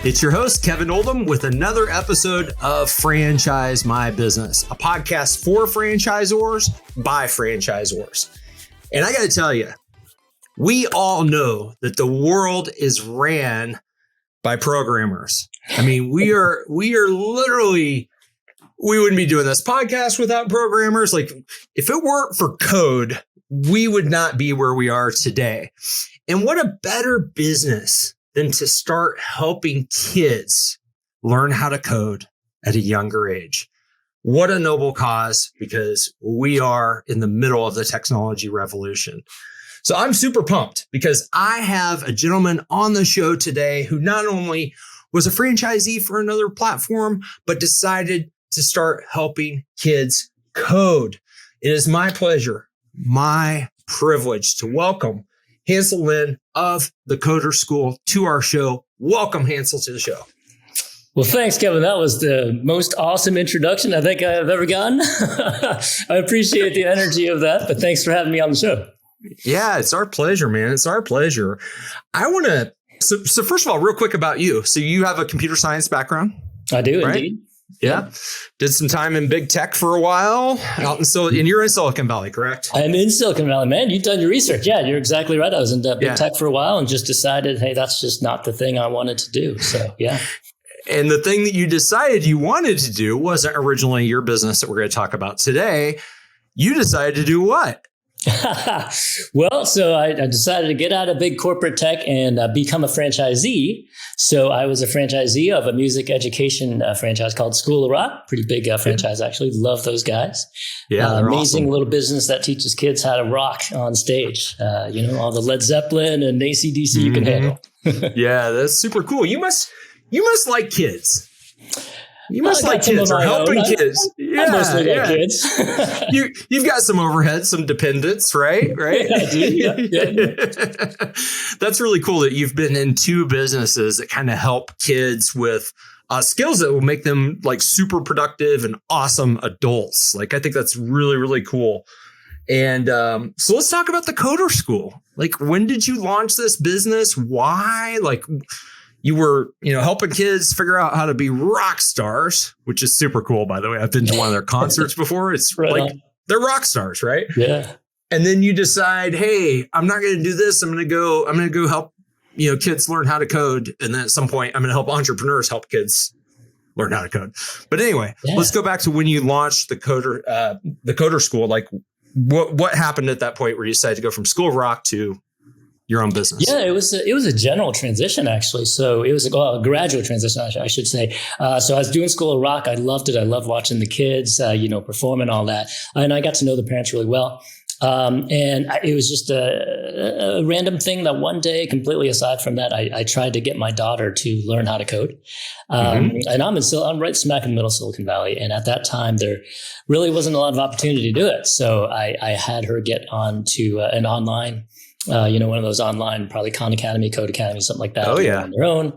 It's your host, Kevin Oldham, with another episode of Franchise My Business, a podcast for franchisors by franchisors. And I got to tell you, we all know that the world is ran by programmers. I mean, we are literally, we wouldn't be doing this podcast without programmers. Like, if it weren't for code, we would not be where we are today. And what a better business than to start helping kids learn how to code at a younger age. What a noble cause, because we are in the middle of the technology revolution. So I'm super pumped because I have a gentleman on the show today who not only was a franchisee for another platform, but decided to start helping kids code. It is my pleasure, my privilege to welcome Hansel Lynn of theCoderSchool to our show. Welcome, Hansel, to the show. Well, thanks, Kevin. That was the most awesome introduction I think I've ever gotten. I appreciate the energy of that, but thanks for having me on the show. Yeah, it's our pleasure, man. It's our pleasure. I want to, so first of all, real quick about you. So you have a computer science background? I do, right? Indeed. Yeah. Did some time in big tech for a while out and you're in Silicon Valley, correct? I'm in Silicon Valley, man. You've done your research. Yeah, you're exactly right. I was in big tech for a while and just decided, hey, that's just not the thing I wanted to do. So, yeah. And the thing that you decided you wanted to do wasn't originally your business that we're going to talk about today. You decided to do what? Well, so I decided to get out of big corporate tech and become a franchisee. So I was a franchisee of a music education franchise called School of Rock. Pretty big franchise, actually. Love those guys. Yeah, amazing awesome. Little business that teaches kids how to rock on stage. All the Led Zeppelin and AC/DC you can handle. Yeah, that's super cool. You must like kids. You must like kids or helping kids. I mostly like kids. You've got some overhead, some dependents, right? Right. Yeah, I do. Yeah. That's really cool that you've been in two businesses that kind of help kids with skills that will make them like super productive and awesome adults. Like, I think that's really, really cool. And so let's talk about the CoderSchool. Like, when did you launch this business? Why? Like, you were, helping kids figure out how to be rock stars, which is super cool, by the way. I've been to one of their concerts before. It's right like on. They're rock stars, right? Yeah. And then you decide, hey, I'm not going to do this. I'm going to go help, kids learn how to code. And then at some point, I'm going to help entrepreneurs help kids learn how to code. But anyway, Let's go back to when you launched the CoderSchool. Like, what happened at that point where you decided to go from School of Rock to your own business? Yeah, it was a general transition, actually. So it was a gradual transition, I should say. So I was doing School of Rock. I loved it. I loved watching the kids, perform and all that. And I got to know the parents really well. It was just a random thing that one day, completely aside from that, I tried to get my daughter to learn how to code. And I'm right smack in the middle of Silicon Valley. And at that time, there really wasn't a lot of opportunity to do it. So I had her get on to an online one of those online, probably Khan Academy, Code Academy, something like that. Oh, yeah. On their own.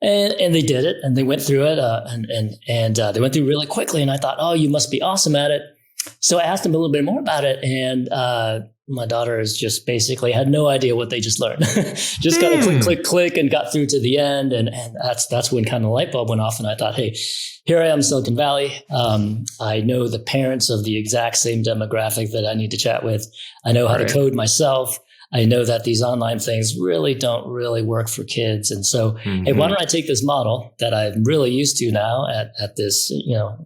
And they did it and they went through it and they went through really quickly. And I thought, oh, you must be awesome at it. So I asked them a little bit more about it. And my daughter has just basically had no idea what they just learned. Just kind of click and got through to the end. And that's when kind of the light bulb went off. And I thought, hey, here I am in Silicon Valley. I know the parents of the exact same demographic that I need to chat with. I know how to code myself. I know that these online things don't really work for kids. And so, hey, why don't I take this model that I'm really used to now at this,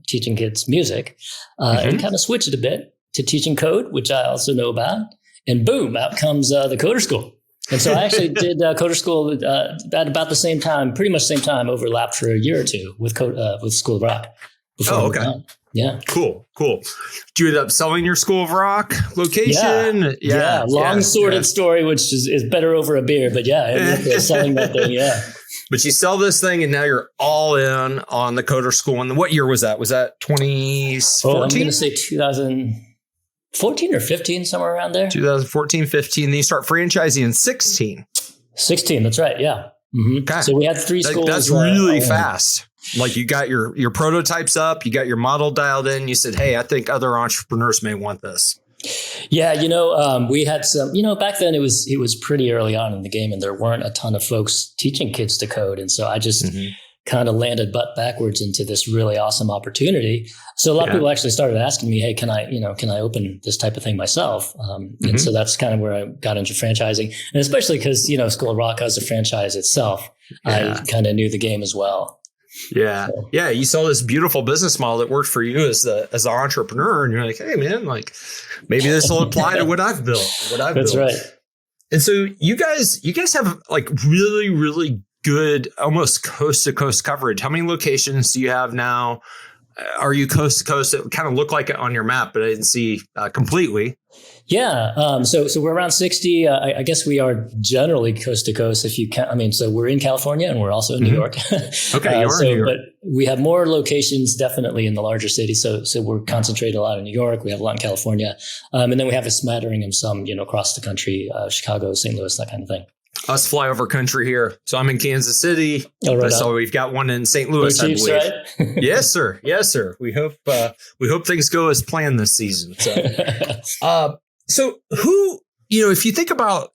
teaching kids music, and kind of switch it a bit to teaching code, which I also know about. And boom, out comes the CoderSchool. And so I actually did CoderSchool at about the same time, pretty much the same time, overlapped for a year or two with School of Rock. Oh, okay. Yeah. Cool. Did you end up selling your School of Rock location? Yeah. Long sordid story, which is better over a beer, but I ended up selling that thing. Yeah. But you sell this thing and now you're all in on the CoderSchool. And what year was that? Was that 2014? I'm going to say 2014 or 15, somewhere around there. 2014, 15. Then you start franchising in 16. 16. That's right. Yeah. Mm-hmm. Okay. So we had 3 schools. That's really fast. Like, you got your prototypes up, you got your model dialed in. You said, hey, I think other entrepreneurs may want this. Yeah, we had some, back then it was pretty early on in the game and there weren't a ton of folks teaching kids to code. And so I just kind of landed butt backwards into this really awesome opportunity. So a lot of people actually started asking me, hey, can I open this type of thing myself? And so that's kind of where I got into franchising. And especially because, School of Rock has a franchise itself. I kind of knew the game as well. Yeah. So. Yeah. You saw this beautiful business model that worked for you as the entrepreneur. And you're like, hey man, like maybe this will apply to what I've built. That's right. And so you guys have like really, really good, almost coast to coast coverage. How many locations do you have now? Are you coast to coast? It kind of looked like it on your map, but I didn't see completely. Yeah. So we're around 60. I guess we are generally coast to coast if you can. So we're in California and we're also in New York. Okay. You are in New York. But we have more locations definitely in the larger cities. So we're concentrated a lot in New York. We have a lot in California. And then we have a smattering of some, across the country, Chicago, St. Louis, that kind of thing. Us flyover country here. So I'm in Kansas City. Right so we've got one in St. Louis, I believe. Right? Yes, sir. Yes, sir. We hope things go as planned this season. So who, if you think about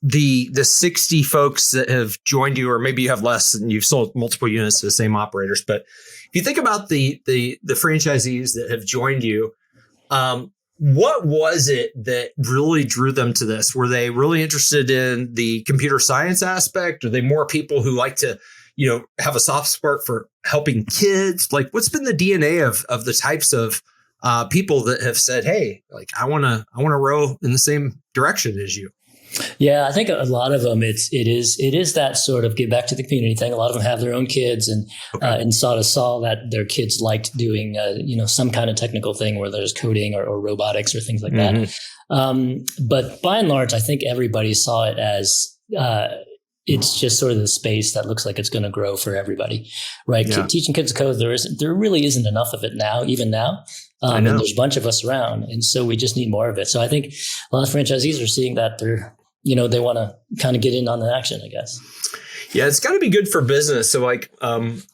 the 60 folks that have joined you, or maybe you have less and you've sold multiple units to the same operators, but if you think about the franchisees that have joined you, what was it that really drew them to this? Were they really interested in the computer science aspect? Are they more people who like to, have a soft spot for helping kids? Like, what's been the DNA of the types of people that have said, hey, like I want to row in the same direction as you? Yeah, I think a lot of them, it is that sort of give back to the community thing. A lot of them have their own kids and sort of saw that their kids liked doing, some kind of technical thing where there's coding or robotics or things like that. But by and large, I think everybody saw it as it's just sort of the space that looks like it's going to grow for everybody, right? Yeah. Teaching kids to code, there really isn't enough of it now, even now. And there's a bunch of us around. And so we just need more of it. So I think a lot of franchisees are seeing that they want to kind of get in on the action, I guess. Yeah, it's got to be good for business. So like,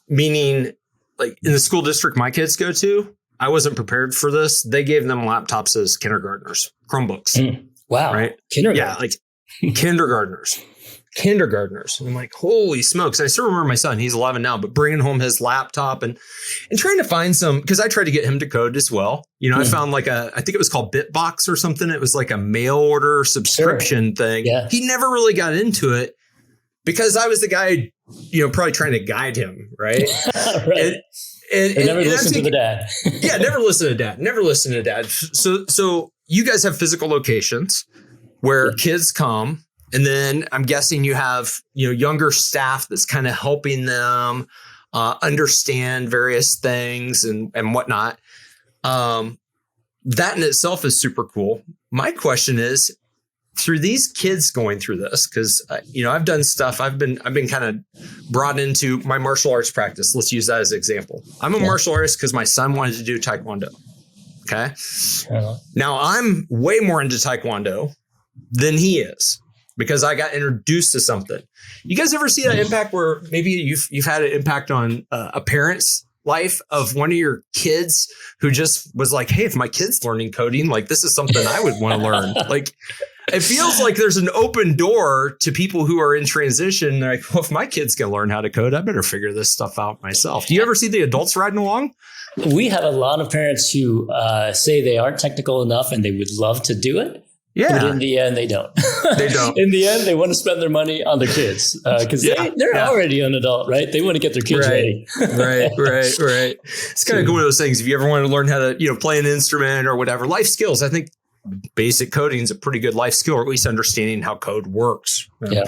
meaning like in the school district my kids go to, I wasn't prepared for this. They gave them laptops as kindergartners, Chromebooks. Wow. Right. Kindergarten. Yeah. Like kindergartners. And I'm like, holy smokes. And I still remember my son, he's 11 now, but bringing home his laptop and trying to find some, because I tried to get him to code as well. I found like I think it was called Bitbox or something. It was like a mail order subscription thing. Yeah. He never really got into it because I was the guy, probably trying to guide him. Right. Right. And never listen to the dad. Yeah. Never listen to dad. So you guys have physical locations where kids come. And then I'm guessing you have, younger staff that's kind of helping them understand various things and whatnot. That in itself is super cool. My question is, through these kids going through this, because I've done stuff. I've been kind of brought into my martial arts practice. Let's use that as an example. I'm a martial artist because my son wanted to do Taekwondo. Okay. Now I'm way more into Taekwondo than he is, because I got introduced to something. You guys ever see that impact where maybe you've had an impact on a parent's life of one of your kids who just was like, hey, if my kid's learning coding, like this is something I would want to learn. Like it feels like there's an open door to people who are in transition. They're like, well, if my kid's going to learn how to code, I better figure this stuff out myself. Do you ever see the adults riding along? We have a lot of parents who say they aren't technical enough and they would love to do it. Yeah. But in the end, they don't. They don't. In the end, they want to spend their money on their kids because they're already an adult, right? They want to get their kids ready. Right. It's kind of one of those things. If you ever want to learn how to, play an instrument or whatever, life skills, I think basic coding is a pretty good life skill, or at least understanding how code works. Yeah.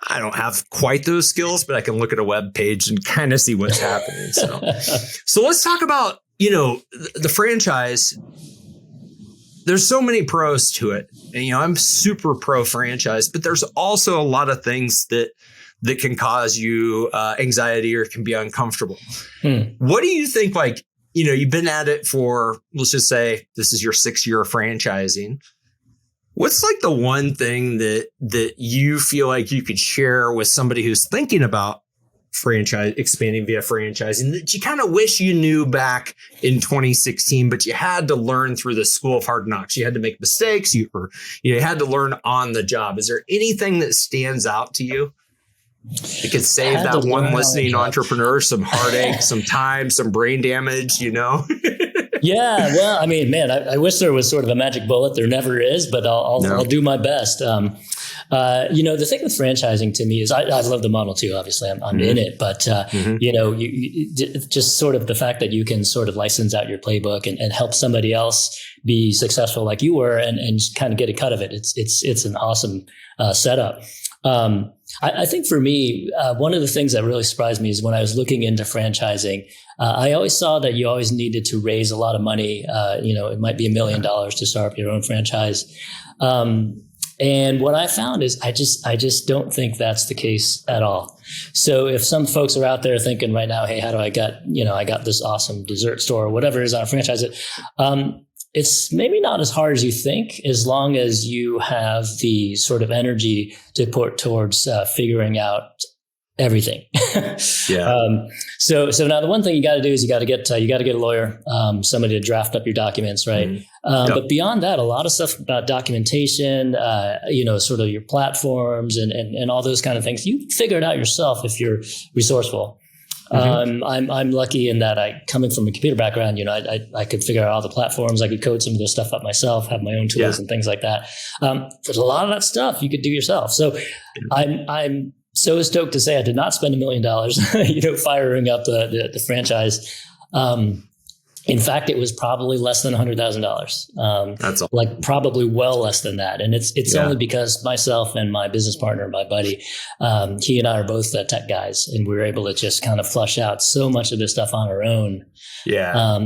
I don't have quite those skills, but I can look at a web page and kind of see what's happening. So let's talk about, the franchise. There's so many pros to it. And, I'm super pro franchise, but there's also a lot of things that can cause you anxiety or can be uncomfortable. What do you think? Like, you've been at it for, let's just say this is your 6th year of franchising. What's like the one thing that you feel like you could share with somebody who's thinking about expanding via franchising that you kind of wish you knew back in 2016, but you had to learn through the school of hard knocks. You had to make mistakes. You had to learn on the job. Is there anything that stands out to you? It could save that one listening entrepreneur some heartache, some time, some brain damage, Yeah, well, I mean, man, I wish there was sort of a magic bullet. There never is, but I'll do my best. The thing with franchising to me is I love the model too. Obviously, I'm in it, but you just sort of the fact that you can sort of license out your playbook and help somebody else be successful like you were and kind of get a cut of it. It's an awesome setup. I think for me, one of the things that really surprised me is when I was looking into franchising, I always saw that you always needed to raise a lot of money. It might be $1 million to start up your own franchise. And what I found is I just don't think that's the case at all. So if some folks are out there thinking right now, hey, how do I got this awesome dessert store or whatever it is, I franchise it. It's maybe not as hard as you think, as long as you have the sort of energy to put towards figuring out everything. Yeah. So now the one thing you got to do is you got to get a lawyer, somebody to draft up your documents, right? Mm-hmm. But beyond that, a lot of stuff about documentation, sort of your platforms and all those kind of things, you figure it out yourself if you're resourceful. Mm-hmm. I'm lucky in that coming from a computer background, I could figure out all the platforms. I could code some of this stuff up myself, have my own tools and things like that. There's a lot of that stuff you could do yourself. So I'm so stoked to say I did not spend $1 million, firing up the franchise. In fact, it was probably less than $100,000. That's all. Like probably well less than that. And it's only because myself and my business partner, my buddy, he and I are both tech guys, and we were able to just kind of flush out so much of this stuff on our own. Yeah.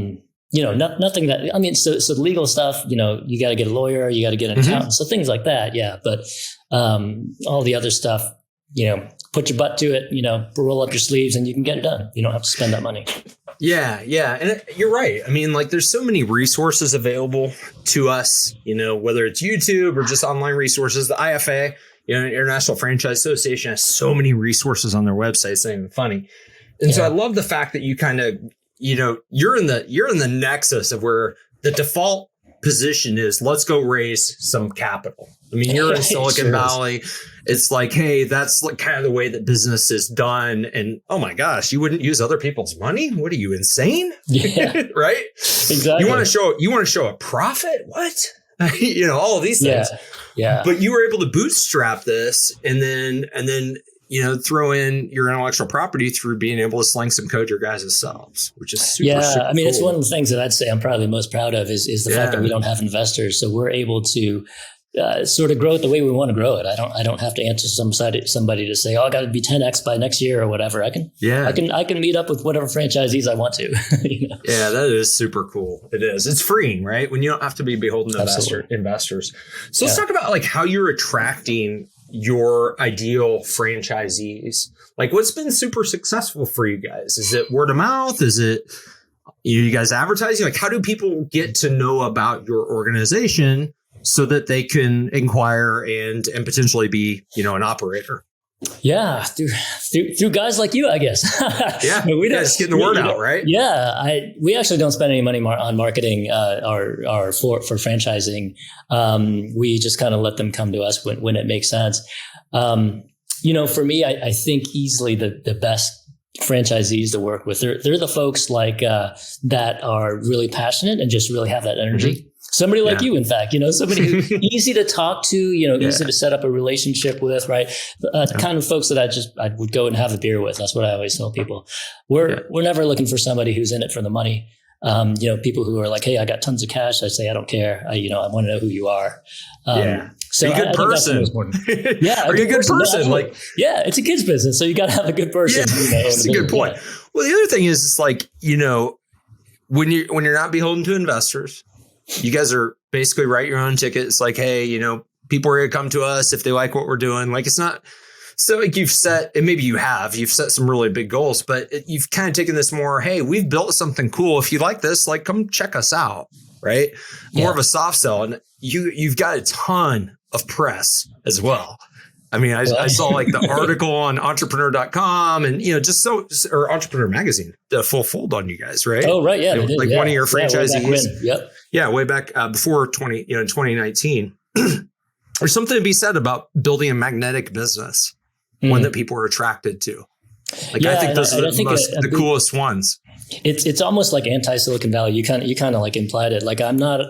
Nothing that, I mean, so the legal stuff, you got to get a lawyer, you got to get an accountant, so things like that. Yeah. But all the other stuff, put your butt to it, roll up your sleeves and you can get it done. You don't have to spend that money. Yeah. Yeah. And you're right. I mean, there's so many resources available to us, whether it's YouTube or just online resources. The IFA, International Franchise Association, has so many resources on their website. It's not even funny. And so I love the fact that you kind of, you're in the nexus of where the default position is, let's go raise some capital. I mean, you're in Silicon Valley. It's like, hey, that's kind of the way that business is done. And oh my gosh, you wouldn't use other people's money? What are you, insane? Yeah. Right? Exactly. You want to show a profit? What? All of these things. Yeah. But you were able to bootstrap this and then throw in your intellectual property through being able to sling some code your guys' selves, which is super I mean, cool. It's one of the things that I'd say I'm probably most proud of is the fact that we don't have investors. So we're able to sort of grow it the way we want to grow it. I don't have to answer somebody to say, oh, I got to be 10x by next year or whatever. I can meet up with whatever franchisees I want to. Yeah, that is super cool. It is. It's freeing, right? When you don't have to be beholden to investors. So let's talk about how you're attracting your ideal franchisees. What's been super successful for you guys? Is it word of mouth? Is it you guys advertising? How do people get to know about your organization so that they can inquire and potentially be, an operator? Yeah, through guys like you, I guess. Yeah, just getting the word out, right? Yeah, we actually don't spend any money on marketing for franchising. We just kind of let them come to us when it makes sense. For me, I think easily the best franchisees to work with, they're the folks that are really passionate and just really have that energy. Mm-hmm. Somebody like you, in fact, somebody who's easy to talk to, easy to set up a relationship with, right? Kind of folks that I would go and have a beer with. That's what I always tell people. We're never looking for somebody who's in it for the money. People who are like, hey, I got tons of cash. I say, I don't care. I want to know who you are. So a good person. Yeah. Are you a good person? It's a kid's business. So you got to have a good person. Yeah, that's a good point. Yeah. Well, the other thing is, it's when you're not beholden to investors, you guys are basically write your own ticket. It's like, hey, people are going to come to us if they like what we're doing. It's not so you've set, and maybe you've set some really big goals, but you've kind of taken this more, hey, we've built something cool. If you like this, come check us out. Right. More of a soft sell. And you've got a ton of press as well. I mean, I saw like the article on entrepreneur.com and, or Entrepreneur Magazine, the full fold on you guys, right? Oh, right. Yeah. Like one of your franchisees. Yep. Yeah. Way back before 2019. There's something to be said about building a magnetic business, one that people are attracted to. Like, I think those are the coolest ones. It's almost like anti-Silicon Valley. You kind of like implied it. Like I'm not,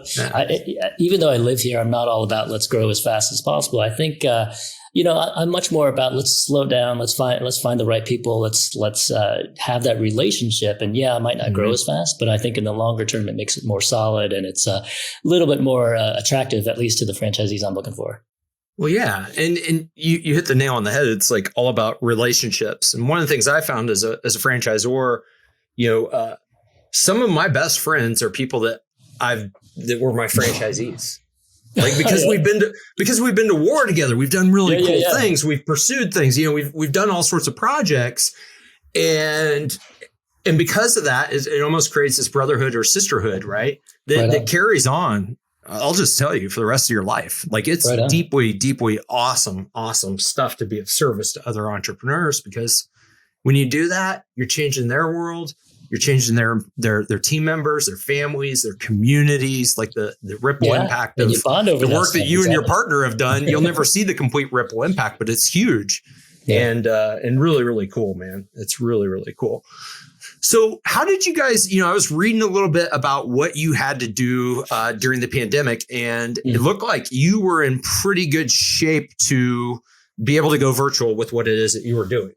even though I live here, I'm not all about let's grow as fast as possible. I think, I'm much more about let's slow down. Let's find the right people. Let's have that relationship. And I might not grow as fast, but I think in the longer term, it makes it more solid and it's a little bit more attractive, at least to the franchisees I'm looking for. Well, yeah. And you hit the nail on the head. It's like all about relationships. And one of the things I found as a franchisor, some of my best friends are people that were my franchisees. Like because we've been to war together. We've done really cool things. We've pursued things. We've done all sorts of projects. And because of that, it almost creates this brotherhood or sisterhood, right? That carries on. I'll just tell you for the rest of your life. Like it's deeply, deeply awesome stuff to be of service to other entrepreneurs, because when you do that, you're changing their world. You're changing their team members, their families, their communities, like the ripple impact of the work that you and your partner have done. You'll never see the complete ripple impact, but it's huge and really, really cool, man. It's really, really cool. So how did you guys, I was reading a little bit about what you had to do during the pandemic, and it looked like you were in pretty good shape to be able to go virtual with what it is that you were doing.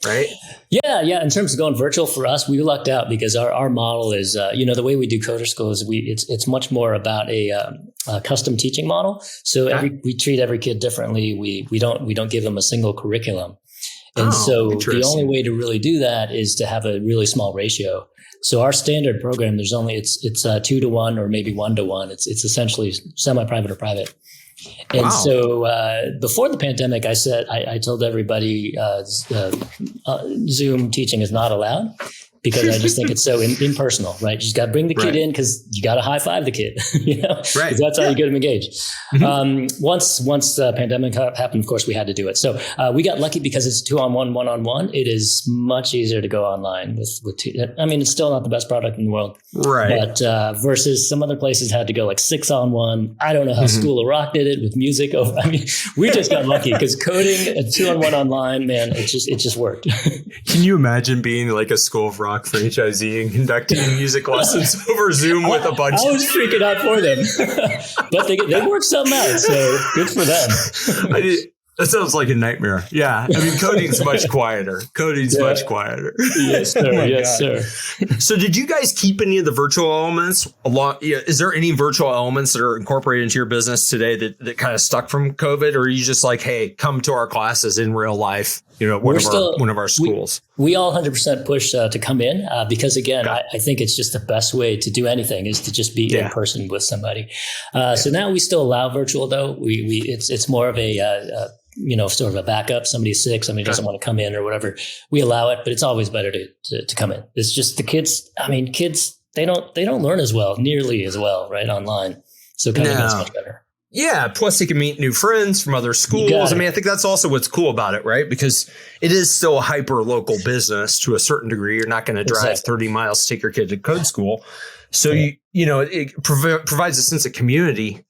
Right. Yeah. In terms of going virtual for us, we lucked out because our model is, the way we do CoderSchool is it's much more about a custom teaching model. So we treat every kid differently. We don't give them a single curriculum. And so the only way to really do that is to have a really small ratio. So our standard program, it's 2-to-1 or maybe 1-to-1. It's essentially semi-private or private. And so before the pandemic, I told everybody Zoom teaching is not allowed, because I just think it's so impersonal, right? You just got to bring the kid in because you got to high five the kid, Right. That's how you get them engaged. Once the pandemic happened, of course, we had to do it. So we got lucky because it's 2-on-1, 1-on-1. It is much easier to go online with two. I mean, it's still not the best product in the world, right? But versus some other places had to go like 6-on-1. I don't know how School of Rock did it with music. I mean, we just got lucky because coding at 2-on-1 online, man, it just worked. Can you imagine being like a School of Rock franchisee and conducting music lessons over Zoom with a bunch? I was freaking out for them, but they worked something out, so good for them. That sounds like a nightmare. Yeah, I mean, coding's much quieter. Much quieter. Yes, sir. Yes, sir. So, did you guys keep any of the virtual elements along? Is there any virtual elements that are incorporated into your business today that kind of stuck from COVID, or are you just like, hey, come to our classes in real life? One of our schools. We all 100% push to come in because, again, I think it's just the best way to do anything is to just be in person with somebody. So now we still allow virtual, though. It's more of a sort of a backup. Somebody's sick, somebody doesn't want to come in or whatever. We allow it, but it's always better to come in. It's just the kids. I mean, kids they don't learn nearly as well, right, online. So coming in is much better. Yeah. Plus, they can meet new friends from other schools. I mean, I think that's also what's cool about it, right? Because it is still a hyper local business to a certain degree. You're not going to drive 30 miles to take your kid to code school. So, it provides a sense of community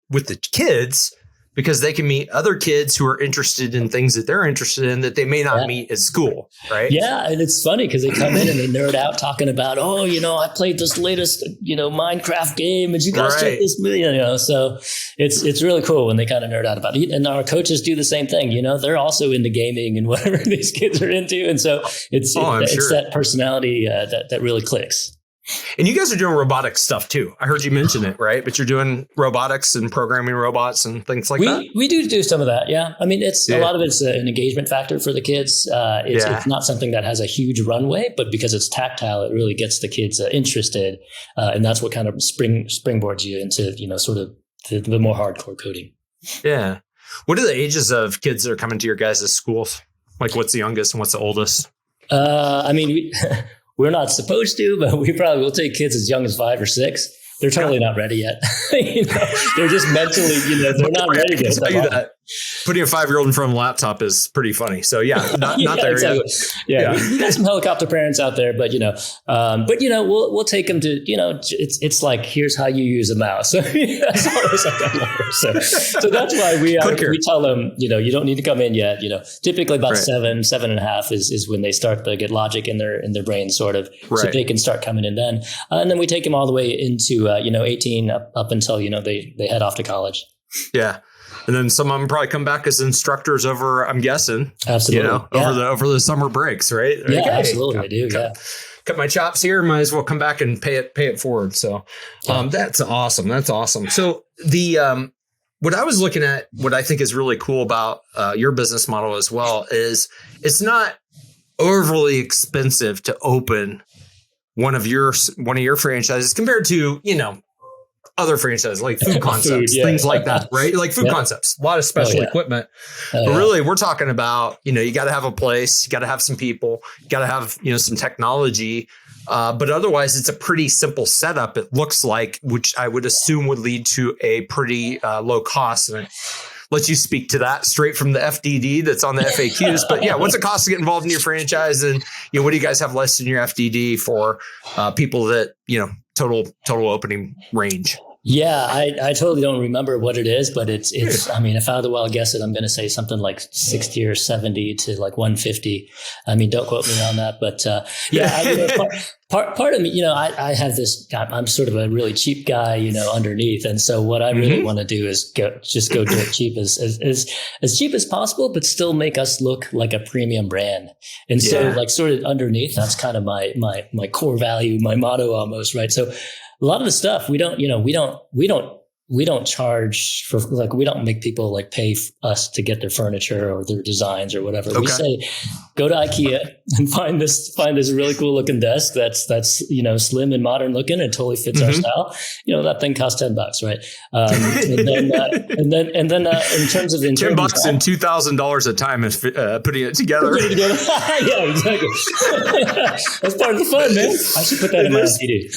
with the kids, because they can meet other kids who are interested in things that they're interested in that they may not meet at school, right? Yeah, and it's funny because they come in and they nerd out talking about, I played this latest, Minecraft game, and you guys check this movie, So it's really cool when they kind of nerd out about it. And our coaches do the same thing, they're also into gaming and whatever these kids are into, and so it's that personality that really clicks. And you guys are doing robotic stuff too. I heard you mention it, right? But you're doing robotics and programming robots and things like that. We do some of that. Yeah. I mean, a lot of it's an engagement factor for the kids. It's not something that has a huge runway, but because it's tactile, it really gets the kids interested. And that's what kind of springboards you into, sort of the more hardcore coding. Yeah. What are the ages of kids that are coming to your guys' schools? Like what's the youngest and what's the oldest? I mean, we're not supposed to, but we probably will take kids as young as 5 or 6. They're totally not ready yet. They're just mentally, they're not ready to. I can tell you that. putting a 5-year-old in front of a laptop is pretty funny. So not there exactly. yet. We got some helicopter parents out there, but we'll take them to, it's like, here's how you use a mouse. So that's always like that. So that's why we tell them, you don't need to come in yet. Typically about 7.5 is when they start to get logic in their brain, sort of, so they can start coming in then. And then we take them all the way into 18 up until they head off to college. Yeah. And then some of them probably come back as instructors over, I'm guessing, absolutely, over the summer breaks, right? Yeah, absolutely. I do. Cut my chops here. Might as well come back and pay it forward. So, that's awesome. That's awesome. So what I was looking at, what I think is really cool about your business model as well is it's not overly expensive to open one of your franchises compared to, other franchises like food concepts, things like that, right? Like food concepts, a lot of special equipment. But really, we're talking about, you got to have a place, you got to have some people, you got to have, some technology. But otherwise, it's a pretty simple setup. It looks like, which I would assume would lead to a pretty low cost. And let you speak to that straight from the FDD that's on the FAQs. But what's the cost to get involved in your franchise? And, what do you guys have listed in your FDD for people that, total opening range? Yeah, I totally don't remember what it is, but it's I mean, if I had to wild guess it, I'm going to say something like 60 or 70 to like 150. I mean, don't quote me on that, but part of me, I have this, I'm sort of a really cheap guy, underneath. And so what I really want to do is go do it cheap as cheap as possible, but still make us look like a premium brand. And so like sort of underneath, that's kind of my core value, my motto almost, right? So a lot of the stuff we don't charge for, like, we don't make people like pay us to get their furniture or their designs or whatever. Okay. We say, go to IKEA and find this really cool looking desk that's slim and modern looking and totally fits our style. That thing costs $10, right? And then in terms of $10 and $2,000 a time is putting it together. Yeah, exactly. That's part of the fun, man. I should put that in my CD.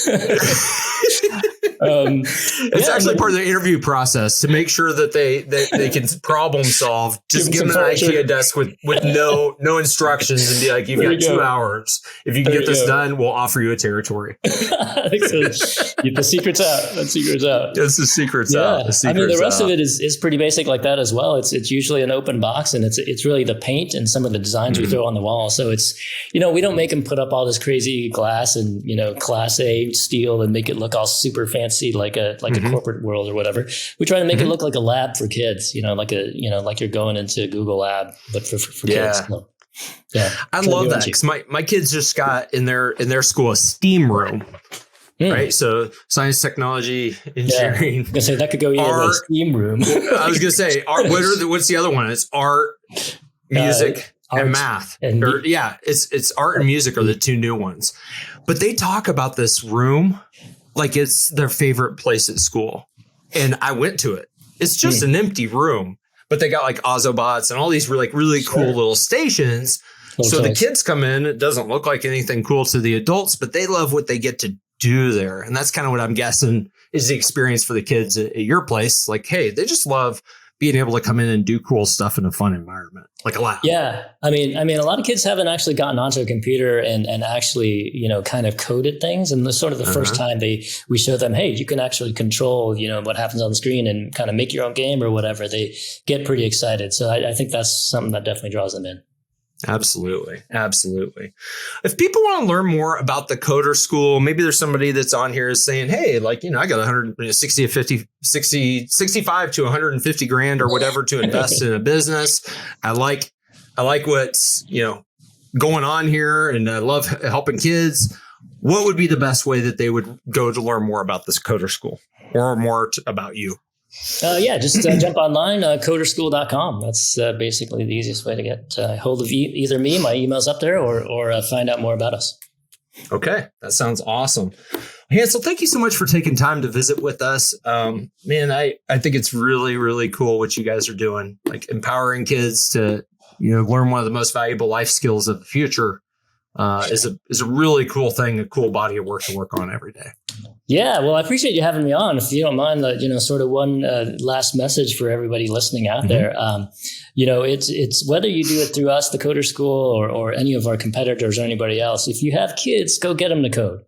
It's actually part of the interview process to make sure that they can problem solve. Just give them an IKEA desk with no instructions and be like, you've got 2 hours. If you can get this done, we'll offer you a territory. The secret's out. That secret's out. Yes, the secret's out. The rest of it is pretty basic like that as well. It's usually an open box, and it's really the paint and some of the designs we throw on the wall. So it's, we don't make them put up all this crazy glass and, Class A steel and make it look all super fancy like a corporate world or whatever. We try to make it look like a lab for kids, like you're going into Google Lab, but for kids. So, I love that because my kids just got in their school a STEAM room. Right. So science, technology, engineering. I was gonna say that could go either way. STEAM room. I was gonna say art. What's the other one? It's art, music, and math. It's art and music are the two new ones. But they talk about this room like it's their favorite place at school. And I went to it. It's just an empty room, but they got like Ozobots and all these really cool little stations. So the kids come in, it doesn't look like anything cool to the adults, but they love what they get to do there. And that's kind of what I'm guessing is the experience for the kids at your place. Like, hey, they just love being able to come in and do cool stuff in a fun environment, like a lab. Yeah. I mean, a lot of kids haven't actually gotten onto a computer and actually, kind of coded things. And the sort of the first time we show them, hey, you can actually control, what happens on the screen and kind of make your own game or whatever. They get pretty excited. So I think that's something that definitely draws them in. Absolutely. Absolutely. If people want to learn more about the Coder School, maybe there's somebody that's on here is saying, hey, I got 65 to 150 grand or whatever to invest in a business. I like what's, going on here, and I love helping kids. What would be the best way that they would go to learn more about this Coder School or more about you? Just jump online, coderschool.com. That's basically the easiest way to get hold of either me, my email's up there, or find out more about us. Okay, that sounds awesome. Hansel, thank you so much for taking time to visit with us. Man, I think it's really, really cool what you guys are doing, like empowering kids to, learn one of the most valuable life skills of the future. Is a really cool thing, a cool body of work to work on every day. Yeah, well, I appreciate you having me on. If you don't mind, sort of one last message for everybody listening out there. It's whether you do it through us, the Coder School, or any of our competitors or anybody else. If you have kids, go get them to code.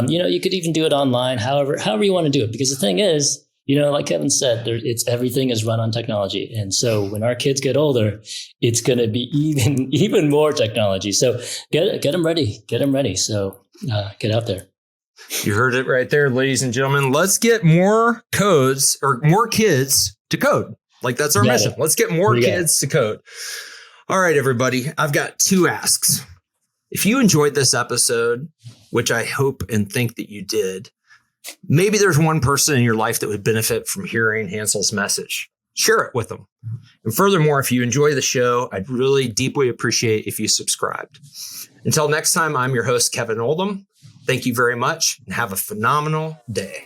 You could even do it online, however you want to do it. Because the thing is, like Kevin said, everything is run on technology, and so when our kids get older, it's going to be even more technology. So get them ready. So get out there. You heard it right there, ladies and gentlemen. Let's get more kids to code. Like, that's our mission. Let's get more kids to code. All right, everybody. I've got 2 asks. If you enjoyed this episode, which I hope and think that you did, maybe there's one person in your life that would benefit from hearing Hansel's message. Share it with them. And furthermore, if you enjoy the show, I'd really deeply appreciate if you subscribed. Until next time, I'm your host, Kevin Oldham. Thank you very much and have a phenomenal day.